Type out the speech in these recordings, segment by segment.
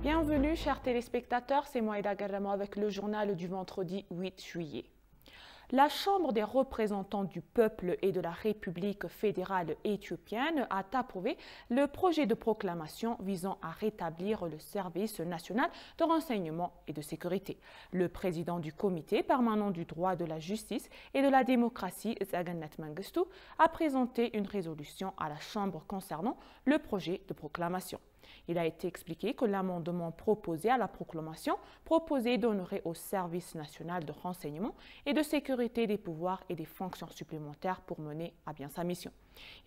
Bienvenue chers téléspectateurs, c'est Moïda Garamo avec le journal du vendredi 8 juillet. La Chambre des représentants du peuple et de la République fédérale éthiopienne a approuvé le projet de proclamation visant à rétablir le service national de renseignement et de sécurité. Le président du comité permanent du droit de la justice et de la démocratie, Zaganet Mengistu, a présenté une résolution à la Chambre concernant le projet de proclamation. Il a été expliqué que l'amendement proposé à la proclamation proposait d'honorer au service national de renseignement et de sécurité des pouvoirs et des fonctions supplémentaires pour mener à bien sa mission.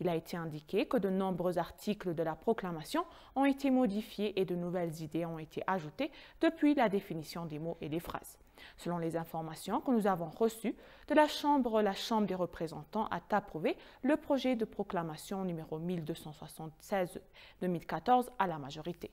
Il a été indiqué que de nombreux articles de la proclamation ont été modifiés et de nouvelles idées ont été ajoutées depuis la définition des mots et des phrases. Selon les informations que nous avons reçues de la Chambre des représentants a approuvé le projet de proclamation numéro 1276-2014 à la majorité.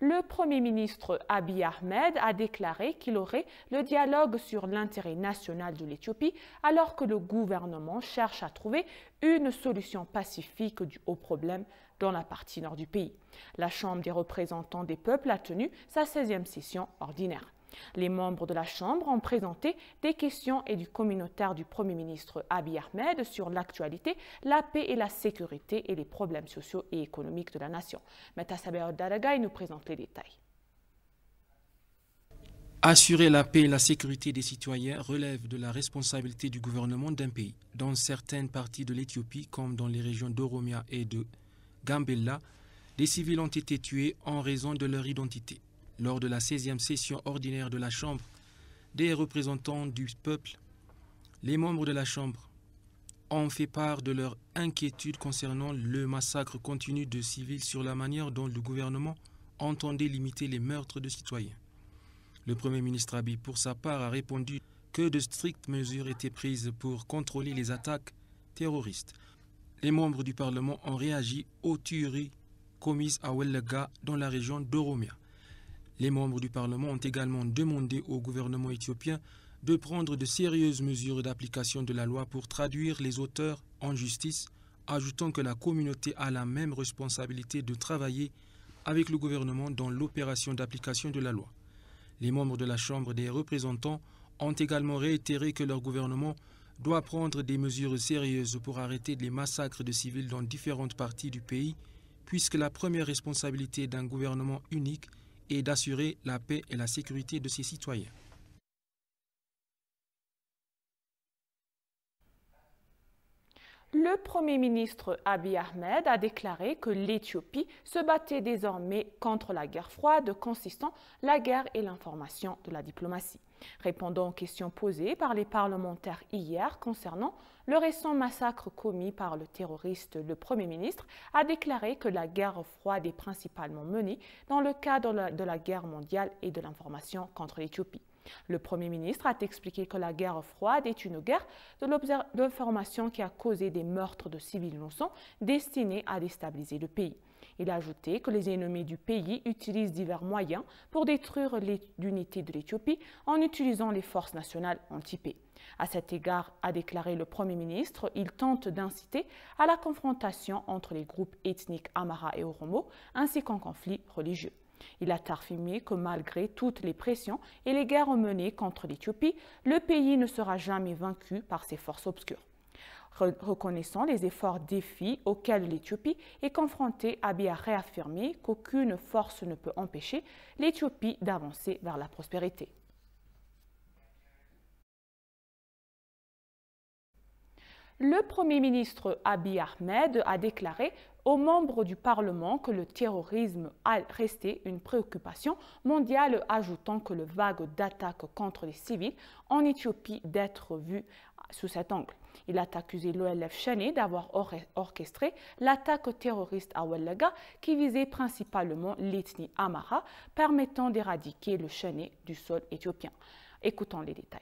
Le Premier ministre Abiy Ahmed a déclaré qu'il aurait le dialogue sur l'intérêt national de l'Éthiopie alors que le gouvernement cherche à trouver une solution pacifique au problème dans la partie nord du pays. La Chambre des représentants des peuples a tenu sa 16e session ordinaire. Les membres de la Chambre ont présenté des questions et du communautaire du Premier ministre Abiy Ahmed sur l'actualité, la paix et la sécurité et les problèmes sociaux et économiques de la nation. Metasabeot Daragay nous présente les détails. Assurer la paix et la sécurité des citoyens relève de la responsabilité du gouvernement d'un pays. Dans certaines parties de l'Éthiopie, comme dans les régions d'Oromia et de Gambella, des civils ont été tués en raison de leur identité. Lors de la 16e session ordinaire de la Chambre des représentants du peuple, les membres de la Chambre ont fait part de leur inquiétude concernant le massacre continu de civils sur la manière dont le gouvernement entendait limiter les meurtres de citoyens. Le Premier ministre Abiy, pour sa part, a répondu que de strictes mesures étaient prises pour contrôler les attaques terroristes. Les membres du Parlement ont réagi aux tueries commises à Wellaga dans la région d'Oromia. Les membres du Parlement ont également demandé au gouvernement éthiopien de prendre de sérieuses mesures d'application de la loi pour traduire les auteurs en justice, ajoutant que la communauté a la même responsabilité de travailler avec le gouvernement dans l'opération d'application de la loi. Les membres de la Chambre des représentants ont également réitéré que leur gouvernement doit prendre des mesures sérieuses pour arrêter les massacres de civils dans différentes parties du pays, puisque la première responsabilité d'un gouvernement unique est d'assurer la paix et la sécurité de ses citoyens. Le Premier ministre Abiy Ahmed a déclaré que l'Éthiopie se battait désormais contre la guerre froide consistant la guerre et l'information de la diplomatie. Répondant aux questions posées par les parlementaires hier concernant le récent massacre commis par le terroriste, le Premier ministre a déclaré que la guerre froide est principalement menée dans le cadre de la guerre mondiale et de l'information contre l'Éthiopie. Le Premier ministre a expliqué que la guerre froide est une guerre de l'information qui a causé des meurtres de civils innocents destinés à déstabiliser le pays. Il a ajouté que les ennemis du pays utilisent divers moyens pour détruire l'unité de l'Éthiopie en utilisant les forces nationales anti-paix. À cet égard, a déclaré le Premier ministre, il tente d'inciter à la confrontation entre les groupes ethniques Amhara et Oromo ainsi qu'un conflit religieux. Il a affirmé que malgré toutes les pressions et les guerres menées contre l'Éthiopie, le pays ne sera jamais vaincu par ces forces obscures. Reconnaissant les efforts défis auxquels l'Éthiopie est confrontée, Abiy a réaffirmé qu'aucune force ne peut empêcher l'Éthiopie d'avancer vers la prospérité. Le Premier ministre Abiy Ahmed a déclaré aux membres du Parlement que le terrorisme a resté une préoccupation mondiale, ajoutant que le vague d'attaques contre les civils en Éthiopie d'être vu sous cet angle. Il a accusé l'OLF Shane d'avoir orchestré l'attaque terroriste à Wellaga qui visait principalement l'ethnie Amhara, permettant d'éradiquer le Shane du sol éthiopien. Écoutons les détails.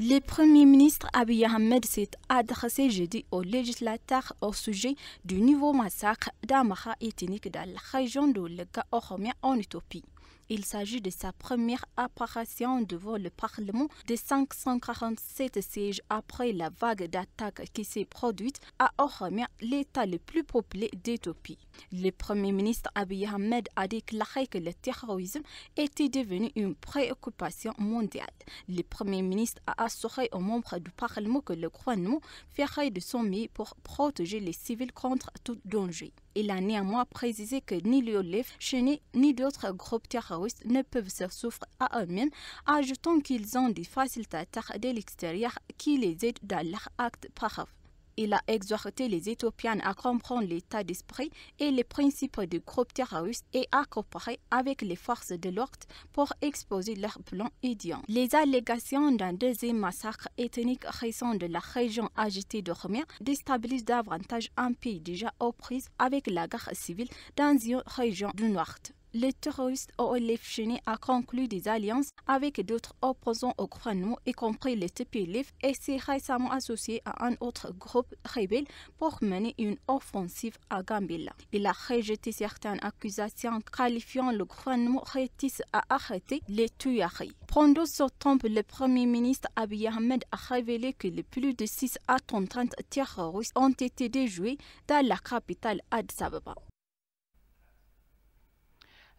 Le Premier ministre Abiy Ahmed s'est adressé jeudi aux législateurs au sujet du nouveau massacre d'Amhara ethnique dans la région de Wellaga Oromia en Éthiopie. Il s'agit de sa première apparition devant le Parlement de 547 sièges après la vague d'attaques qui s'est produite à Oromia, l'État le plus peuplé d'Éthiopie. Le Premier ministre Abiy Ahmed a déclaré que le terrorisme était devenu une préoccupation mondiale. Le Premier ministre a assuré aux membres du Parlement que le gouvernement ferait de son mieux pour protéger les civils contre tout danger. Il a néanmoins précisé que ni l'ULF, Cheney, ni d'autres groupes terroristes ne peuvent se souffrir à eux-mêmes, ajoutant qu'ils ont des facilitateurs de l'extérieur qui les aident dans leurs actes braves. Il a exhorté les Éthiopiens à comprendre l'état d'esprit et les principes du groupe terroriste et à coopérer avec les forces de l'ordre pour exposer leurs plans idiots. Les allégations d'un deuxième massacre ethnique récent de la région agitée d'Oromia déstabilisent davantage un pays déjà aux prises avec la guerre civile dans une région du Nord. Le terroriste OLF Cheney a conclu des alliances avec d'autres opposants au gouvernement, y compris le TPLF, et s'est récemment associé à un autre groupe rebelle pour mener une offensive à Gambella. Il a rejeté certaines accusations qualifiant le gouvernement réticent à arrêter les tueries. Pendant ce temps, le Premier ministre Abiy Ahmed a révélé que plus de 6 attentats terroristes ont été déjoués dans la capitale Addis Ababa.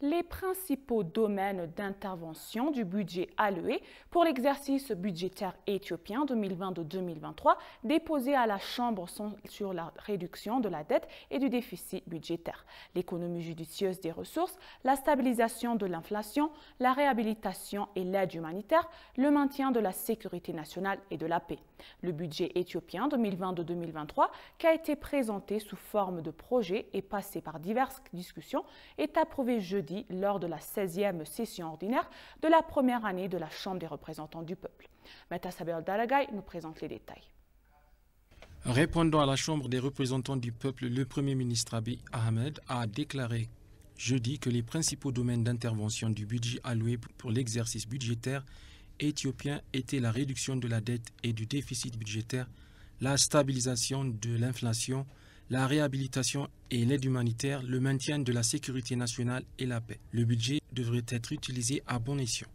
Les principaux domaines d'intervention du budget alloué pour l'exercice budgétaire éthiopien 2022-2023 déposés à la Chambre sont sur la réduction de la dette et du déficit budgétaire, l'économie judicieuse des ressources, la stabilisation de l'inflation, la réhabilitation et l'aide humanitaire, le maintien de la sécurité nationale et de la paix. Le budget éthiopien 2022-2023, qui a été présenté sous forme de projet et passé par diverses discussions, est approuvé jeudi lors de la 16e session ordinaire de la première année de la Chambre des représentants du peuple. Meta Sabel Dalagay nous présente les détails. Répondant à la Chambre des représentants du peuple, le Premier ministre Abiy Ahmed a déclaré jeudi que les principaux domaines d'intervention du budget alloué pour l'exercice budgétaire éthiopien étaient la réduction de la dette et du déficit budgétaire, la stabilisation de l'inflation, la réhabilitation et l'aide humanitaire, le maintien de la sécurité nationale et la paix. Le budget devrait être utilisé à bon escient.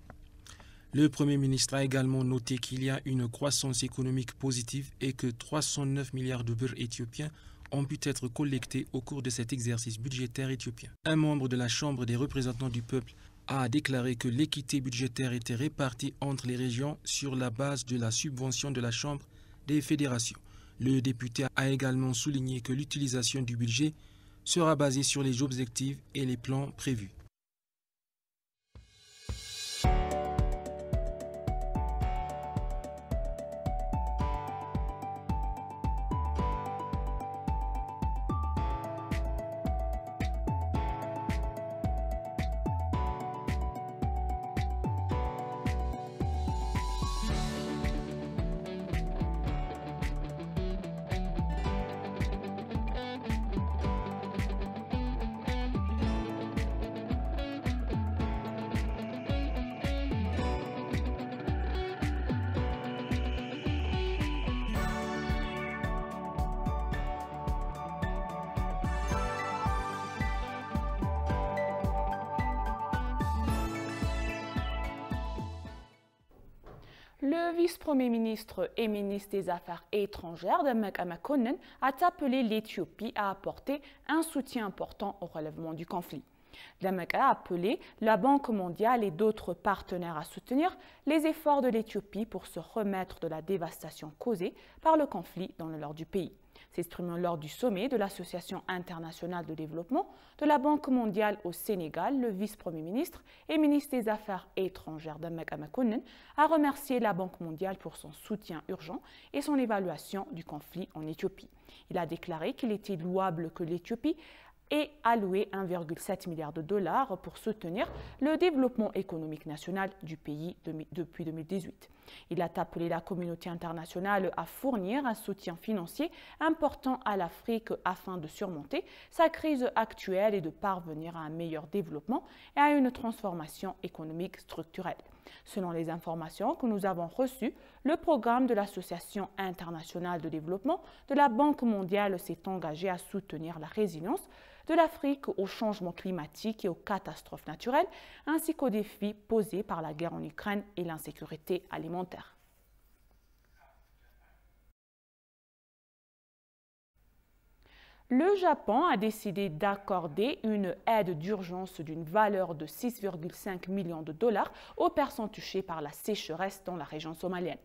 Le Premier ministre a également noté qu'il y a une croissance économique positive et que 309 milliards de birrs éthiopiens ont pu être collectés au cours de cet exercice budgétaire éthiopien. Un membre de la Chambre des représentants du peuple a déclaré que l'équité budgétaire était répartie entre les régions sur la base de la subvention de la Chambre des fédérations. Le député a également souligné que l'utilisation du budget sera basée sur les objectifs et les plans prévus. Le vice-premier ministre et ministre des Affaires étrangères, Demeke Mekonnen, a appelé l'Éthiopie à apporter un soutien important au relèvement du conflit. Demeke a appelé la Banque mondiale et d'autres partenaires à soutenir les efforts de l'Éthiopie pour se remettre de la dévastation causée par le conflit dans le nord du pays. S'exprimant lors du sommet de l'Association internationale de développement de la Banque mondiale au Sénégal, le vice-premier ministre et ministre des Affaires étrangères Demeke Mekonnen a remercié la Banque mondiale pour son soutien urgent et son évaluation du conflit en Éthiopie. Il a déclaré qu'il était louable que l'Éthiopie ait alloué 1,7 milliard de dollars pour soutenir le développement économique national du pays depuis 2018. Il a appelé la communauté internationale à fournir un soutien financier important à l'Afrique afin de surmonter sa crise actuelle et de parvenir à un meilleur développement et à une transformation économique structurelle. Selon les informations que nous avons reçues, le programme de l'Association internationale de développement de la Banque mondiale s'est engagé à soutenir la résilience de l'Afrique au changement climatique et aux catastrophes naturelles, ainsi qu'aux défis posés par la guerre en Ukraine et l'insécurité alimentaire. Le Japon a décidé d'accorder une aide d'urgence d'une valeur de 6,5 millions de dollars aux personnes touchées par la sécheresse dans la région somalienne.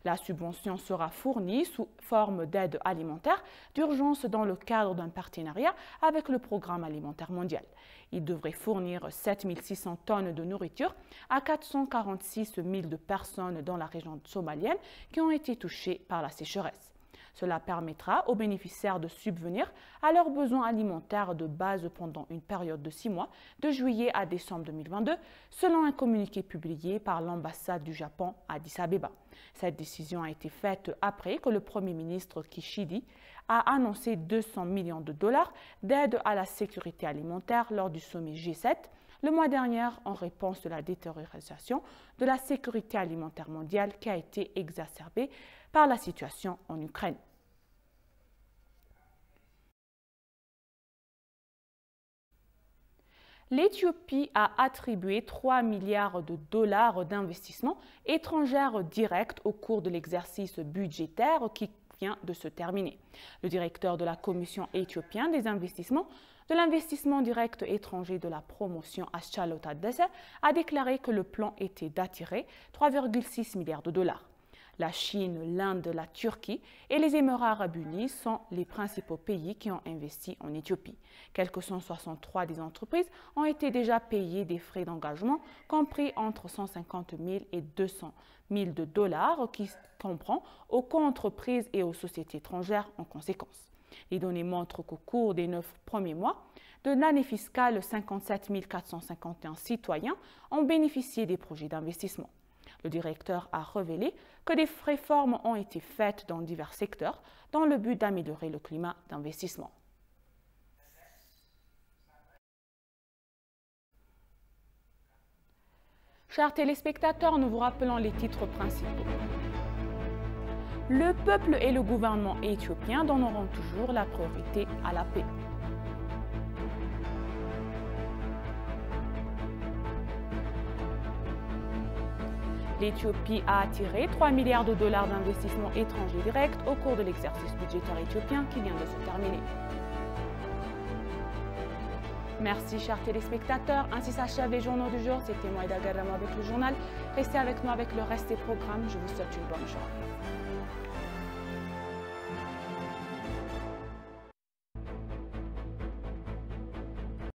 La subvention sera fournie sous forme d'aide alimentaire d'urgence dans le cadre d'un partenariat avec le Programme alimentaire mondial. Il devrait fournir 7 600 tonnes de nourriture à 446 000 de personnes dans la région somalienne qui ont été touchées par la sécheresse. Cela permettra aux bénéficiaires de subvenir à leurs besoins alimentaires de base pendant une période de 6 mois, de juillet à décembre 2022, selon un communiqué publié par l'ambassade du Japon à Addis Abeba. Cette décision a été faite après que le Premier ministre Kishida a annoncé 200 millions de dollars d'aide à la sécurité alimentaire lors du sommet G7 le mois dernier en réponse à la détérioration de la sécurité alimentaire mondiale qui a été exacerbée par la situation en Ukraine. L'Éthiopie a attribué 3 milliards de dollars d'investissements étrangers directs au cours de l'exercice budgétaire qui vient de se terminer. Le directeur de la Commission éthiopienne des investissements, de l'investissement direct étranger de la promotion Aschalut Taddese a déclaré que le plan était d'attirer 3,6 milliards de dollars. La Chine, l'Inde, la Turquie et les Émirats arabes unis sont les principaux pays qui ont investi en Éthiopie. Quelques 163 des entreprises ont été déjà payées des frais d'engagement compris entre 150 000 et 200 000 de dollars qui comprend aux co-entreprises et aux sociétés étrangères en conséquence. Les données montrent qu'au cours des 9 premiers mois de l'année fiscale, 57 451 citoyens ont bénéficié des projets d'investissement. Le directeur a révélé que des réformes ont été faites dans divers secteurs dans le but d'améliorer le climat d'investissement. Chers téléspectateurs, nous vous rappelons les titres principaux. Le peuple et le gouvernement éthiopien donneront toujours la priorité à la paix. L'Éthiopie a attiré 3 milliards de dollars d'investissements étrangers directs au cours de l'exercice budgétaire éthiopien qui vient de se terminer. Merci chers téléspectateurs, ainsi s'achèvent les journaux du jour. C'était Moïda Garamo avec le journal. Restez avec nous avec le reste des programmes. Je vous souhaite une bonne journée.